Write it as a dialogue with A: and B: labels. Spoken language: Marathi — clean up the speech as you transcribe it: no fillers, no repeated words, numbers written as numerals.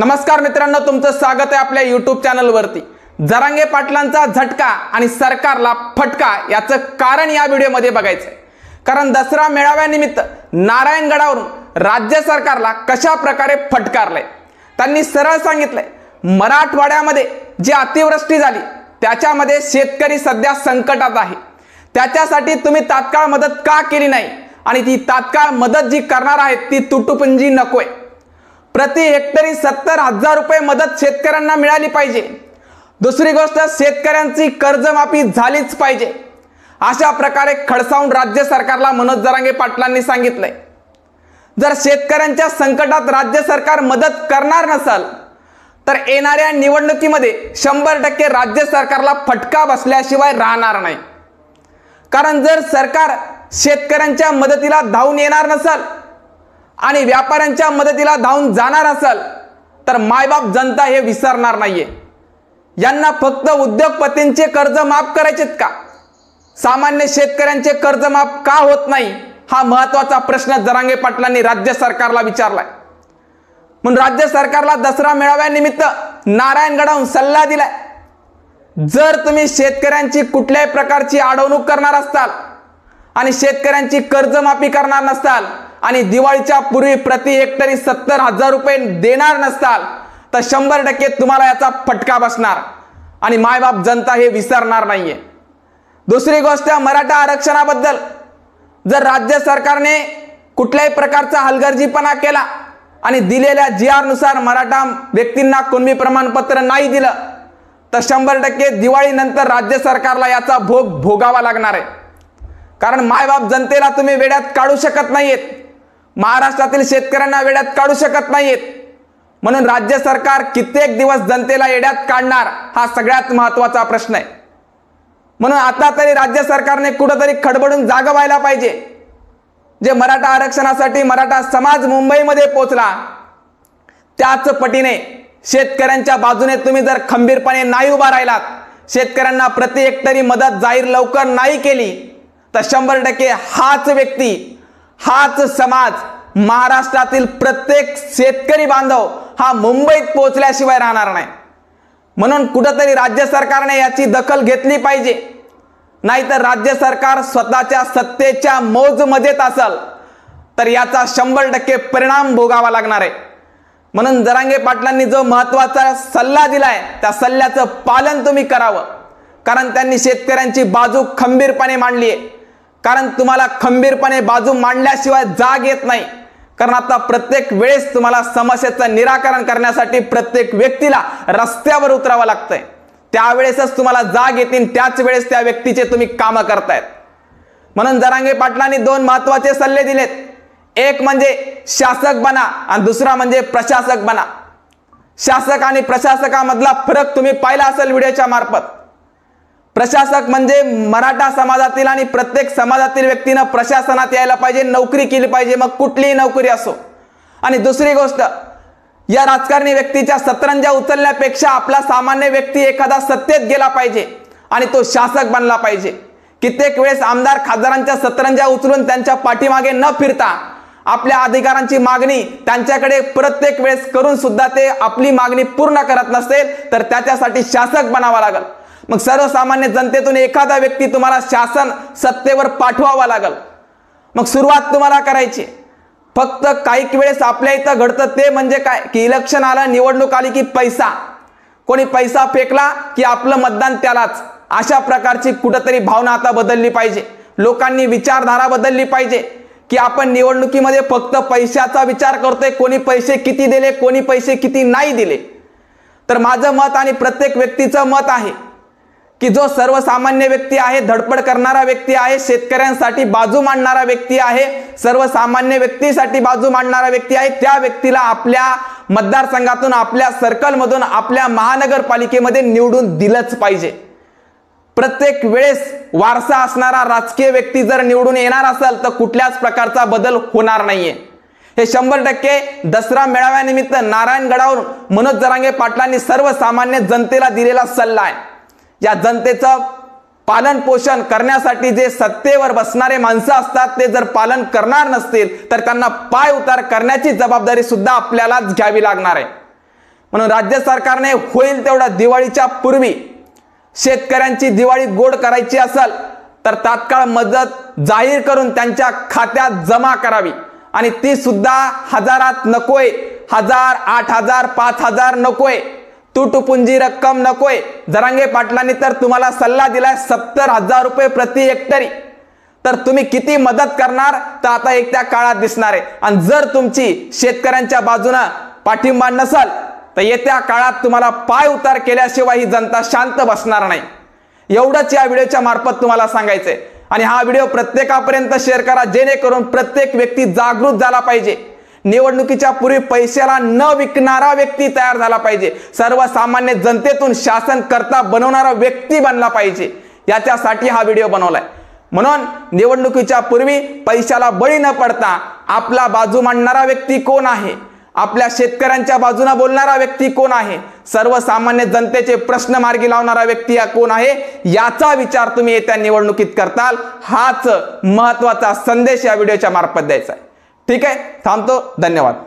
A: नमस्कार मित्रांनो, तुमचं स्वागत आहे आपल्या YouTube चॅनलवरती। जरांगे पाटलांचा झटका आणि सरकारला फटका याचं कारण या व्हिडिओमध्ये बघायचंय। कारण दसरा मेळाव्यानिमित्त नारायणगडावरून राज्य सरकारला कशा प्रकारे फटकारलंय। त्यांनी सरळ सांगितलंय, मराठवाड्यामध्ये जी अतिवृष्टी झाली त्याच्यामध्ये शेतकरी सध्या संकटात आहे, त्याच्यासाठी तुम्ही तात्काळ मदत का केली नाही आणि ती तात्काळ मदत जी करणार आहेत ती तुटपुंजी नकोय। प्रति हेक्टरी 70,000 रुपये मदत शेतकऱ्यांना मिळाली पाहिजे। दुसरी गोष्ट, शेतकऱ्यांची कर्जमाफी झालीच पाहिजे। अशा प्रकारे खडसावून राज्य सरकारला मनोज जरांगे पाटलांनी सांगितलंय। जर शेतकऱ्यांच्या संकटात राज्य सरकार मदत करणार नसेल तर येणाऱ्या निवडणुकीमध्ये 100% राज्य सरकारला फटका बसल्याशिवाय राहणार नाही। कारण जर सरकार शेतकऱ्यांच्या मदतीला धावून येणार नसेल आणि व्यापाऱ्यांच्या मदतीला धावून जाणार असेल तर मायबाप जनता हे विसरणार नाहीये। यांना फक्त उद्योगपतींचे कर्ज माफ करायचेत का? सामान्य शेतकऱ्यांचे कर्ज माफ का होत नाही हा महत्त्वाचा प्रश्न जरांगे पाटलांनी राज्य सरकारला विचारलाय। म्हणून राज्य सरकारला दसरा मेळाव्यानिमित्त नारायणगडावरून सल्ला दिलाय, जर तुम्ही शेतकऱ्यांची कुठल्याही प्रकारची अडवणूक करणार असाल आणि शेतकऱ्यांची कर्जमाफी करणार नसाल आणि दिवाळीच्या पूर्वी प्रति हेक्टरी 70,000 रुपये देणार नसाल तर 100% तुम्हाला याचा फटका बसणार आणि मायबाप जनता हे विसरणार नाहीये। दुसरी गोष्ट, मराठा आरक्षणाबद्दल जर राज्य सरकारने कुठल्याही प्रकारचा हलगर्जीपणा केला आणि दिलेल्या GR नुसार मराठा व्यक्तींना कुणबी प्रमाणपत्र नाही दिलं तर 100% दिवाळीनंतर राज्य सरकारला याचा भोग भोगावा लागणार आहे। कारण मायबाप जनतेला तुम्ही वेड्यात काढू शकत नाहीत, महाराष्ट्रातील शेतकऱ्यांना वेड्यात काढू शकत नाहीत। म्हणून राज्य सरकार कित्येक दिवस जनतेला वेड्यात काढणार हा सगळ्यात महत्त्वाचा प्रश्न आहे। म्हणून आता तरी राज्य सरकारने कुठेतरी खडबडून जागा व्हायला पाहिजे। जे मराठा आरक्षणासाठी मराठा समाज मुंबईमध्ये पोहोचला त्याच पटीने शेतकऱ्यांच्या बाजूने तुम्ही जर खंबीरपणे नाही उभा राहिलात, शेतकऱ्यांना प्रति हेक्टरी मदत जाहीर लवकर नाही केली तर 100% हाच व्यक्ती, हाच समाज, महाराष्ट्रातील प्रत्येक शेतकरी बांधव हा मुंबईत पोहोचल्याशिवाय राहणार नाही। म्हणून कुठेतरी राज्य सरकारने याची दखल घेतली पाहिजे, नाहीतर राज्य सरकार स्वतःच्या सत्तेच्या मौज मजेत असेल तर याचा 100% परिणाम भोगावा लागणार आहे। म्हणून जरांगे पाटलांनी जो महत्त्वाचा सल्ला दिलाय त्या सल्ल्याचं पालन तुम्ही करावं। कारण त्यांनी शेतकऱ्यांची बाजू खंबीरपणे मांडली आहे। कारण तुम्हाला खंबीरपणे बाजू मांडल्याशिवाय जाग येत नाही। कारण आता प्रत्येक वेळेस तुम्हाला समस्येचं निराकरण करण्यासाठी प्रत्येक व्यक्तीला रस्त्यावर उतरावं लागतंय, त्यावेळेसच तुम्हाला जाग येतील, त्याच वेळेस त्या व्यक्तीचे तुम्ही कामं करतायत। म्हणून जरांगे पाटलांनी दोन महत्त्वाचे सल्ले दिलेत, एक म्हणजे शासक बना आणि दुसरा म्हणजे प्रशासक बना। शासक आणि प्रशासकामधला फरक तुम्ही पाहिला असेल व्हिडिओच्या मार्फत। प्रशासक म्हणजे मराठा समाजातील आणि प्रत्येक समाजातील व्यक्तीने प्रशासनात यायला पाहिजे, नोकरी केली पाहिजे, मग कुठलीही नोकरी असो। आणि दुसरी गोष्ट, या राजकारणी व्यक्तीच्या सतरंजा उचलण्यापेक्षा आपला सामान्य व्यक्ती एखादा सत्तेत गेला पाहिजे आणि तो शासक बनला पाहिजे। कित्येक वेळेस आमदार खासदारांच्या सतरंजा उचलून त्यांच्या पाठीमागे न फिरता आपल्या अधिकारांची मागणी त्यांच्याकडे प्रत्येक वेळेस करून सुद्धा ते आपली मागणी पूर्ण करत नसेल तर त्याच्यासाठी शासक बनावा लागेल। मग सर्वसामान्य जनतेतून एखादा व्यक्ती तुम्हाला शासन सत्तेवर पाठवावा लागेल। मग सुरुवात तुम्हाला करायची। फक्त काही वेळेस आपल्या इथं घडतं ते म्हणजे काय की इलेक्शन आलं, निवडणूक आली की पैसा, कोणी पैसा फेकला की आपलं मतदान त्यालाच, अशा प्रकारची कुठेतरी भावना आता बदलली पाहिजे। लोकांनी विचारधारा बदलली पाहिजे की आपण निवडणुकीमध्ये फक्त पैशाचा विचार करतोय, कोणी पैसे किती दिले, कोणी पैसे किती नाही दिले। तर माझं मत आणि प्रत्येक व्यक्तीचं मत आहे की जो सर्वसामान्य व्यक्ती आहे, धडपड करणारा व्यक्ती आहे, शेतकऱ्यांसाठी बाजू मांडणारा व्यक्ती आहे, सर्वसामान्य व्यक्तीसाठी बाजू मांडणारा व्यक्ती आहे, त्या व्यक्तीला आपल्या मतदारसंघातून, आपल्या सर्कलमधून, आपल्या महानगरपालिकेमध्ये निवडून दिलंच पाहिजे। प्रत्येक वेळेस वारसा असणारा राजकीय व्यक्ती जर निवडून येणार असेल तर कुठल्याच प्रकारचा बदल होणार नाहीये। हे 100% दसरा मेळाव्यानिमित्त नारायणगडावरून मनोज जरांगे पाटलांनी सर्वसामान्य जनतेला दिलेला सल्ला आहे। या जनतेचं पालन पोषण करण्यासाठी जे सत्तेवर बसणारे माणसं असतात ते जर पालन करणार नसतील तर त्यांना पाय उतार करण्याची जबाबदारी सुद्धा आपल्यालाच घ्यावी लागणार आहे। म्हणून राज्य सरकारने होईल तेवढा दिवाळीच्या पूर्वी शेतकऱ्यांची दिवाळी गोड करायची असेल तर तात्काळ मदत जाहीर करून त्यांच्या खात्यात जमा करावी आणि ती सुद्धा हजारात नकोय, 1000, 8000, 5000 नकोय, तुटपुंजी रक्कम नकोय। जरांगे पाटलांनी तर तुम्हाला सल्ला दिलाय 70,000 रुपये प्रति हेक्टरी, तर तुम्ही किती मदत करणार तर आता येत्या काळात दिसणार आहे। आणि जर तुमची शेतकऱ्यांच्या बाजूने पाठिंबा नसेल तर येत्या काळात तुम्हाला पाय उतार केल्याशिवाय ही जनता शांत बसणार नाही। एवढंच या व्हिडिओच्या मार्फत तुम्हाला सांगायचंय। आणि हा व्हिडिओ प्रत्येकापर्यंत शेअर करा जेणेकरून प्रत्येक व्यक्ती जागृत झाला पाहिजे। निवडणुकीच्या पूर्वी पैशाला न विकणारा व्यक्ती तयार झाला पाहिजे, सर्वसामान्य जनतेतून शासनकर्ता बनवणारा व्यक्ती बनला पाहिजे, याच्यासाठी हा व्हिडिओ बनवलाय। म्हणून निवडणुकीच्या पूर्वी पैशाला बळी न पडता आपला बाजू मांडणारा व्यक्ती कोण आहे, आपल्या शेतकऱ्यांच्या बाजूने बोलणारा व्यक्ती कोण आहे, सर्वसामान्य जनतेचे प्रश्न मार्गी लावणारा व्यक्ती कोण आहे, याचा विचार तुम्ही येत्या निवडणुकीत करताल, हाच महत्त्वाचा संदेश या व्हिडिओच्या मार्फत द्यायचा आहे। ठीक आहे, थांबतो, धन्यवाद।